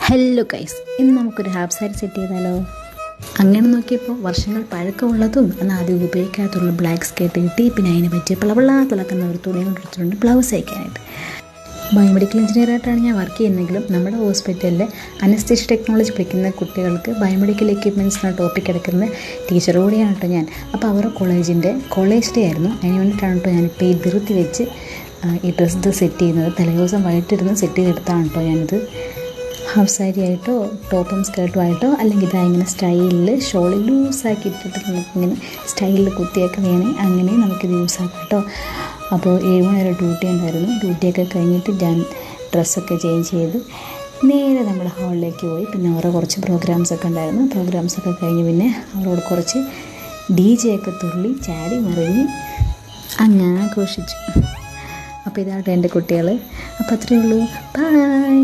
Hello guys, ഇന്ന് നമുക്കൊരു half sari set ചെയ്താലോ? അങ്ങനെ നോക്കിയപ്പോൾ വർഷങ്ങൾ പഴക്കമുള്ളതും എന്നാൽ ആദ്യം ഉപയോഗിക്കാത്തുള്ള ബ്ലാക്ക് സ്കേർട്ട് കിട്ടി. പിന്നെ അതിനെ പറ്റിയ പിളവിളാ തിളക്കുന്ന ഒരു തുണി കൊണ്ടിട്ടുണ്ട് ബ്ലൗസ് അയക്കാനായിട്ട്. ബയോമെഡിക്കൽ എഞ്ചിനീയറായിട്ടാണ് ഞാൻ വർക്ക് ചെയ്യുന്നതെങ്കിലും നമ്മുടെ ഹോസ്പിറ്റലിൽ അനസ്തേഷ്യ ടെക്നോളജി പഠിക്കുന്ന കുട്ടികൾക്ക് ബയോമെഡിക്കൽ എക്യുപ്മെൻറ്റ്സ് എന്ന ടോപ്പിക് എടുക്കുന്ന ടീച്ചർ കൂടിയാണ് കേട്ടോ ഞാൻ. അപ്പോൾ അവരുടെ കോളേജ് ഡേ ആയിരുന്നു. അതിന് വേണ്ടിയിട്ടാണ് കേട്ടോ ഞാനിപ്പോൾ ഈ ധൃതി വെച്ച് ഈ ഡ്രസ്സ് സെറ്റ് ചെയ്യുന്നത്. തലേദിവസം വൈകിട്ടിരുന്ന് സെറ്റ് ചെയ്തെടുത്താണ് കേട്ടോ ഞാനിത്. ഹാഫ് സാരി ആയിട്ടോ ടോപ്പും സ്കേർട്ടും ആയിട്ടോ അല്ലെങ്കിൽ ഇതാ ഇങ്ങനെ സ്റ്റൈലിൽ ഷോൾ ലൂസാക്കി ഇട്ടിട്ട് നമുക്കിങ്ങനെ സ്റ്റൈലിൽ കുത്തിയൊക്കെ വേണേൽ അങ്ങനെ നമുക്കിത് യൂസാക്കാം കേട്ടോ. അപ്പോൾ 7 മണി വരെ ഡ്യൂട്ടി ഉണ്ടായിരുന്നു. ഡ്യൂട്ടിയൊക്കെ കഴിഞ്ഞിട്ട് ഞാൻ ഡ്രസ്സൊക്കെ ചേഞ്ച് ചെയ്ത് നേരെ നമ്മുടെ ഹാളിലേക്ക് പോയി. പിന്നെ അവരുടെ കുറച്ച് പ്രോഗ്രാംസൊക്കെ ഉണ്ടായിരുന്നു. പ്രോഗ്രാംസൊക്കെ കഴിഞ്ഞ് പിന്നെ അവരോട് കുറച്ച് DJ ഒക്കെ തുള്ളി ചാടി മറിഞ്ഞ് അങ്ങനെ ആഘോഷിച്ചു. അപ്പോൾ ഇതായിട്ട് എൻ്റെ കുട്ടികൾ. അപ്പോൾ അത്രയേ ഉള്ളൂ. ബൈ.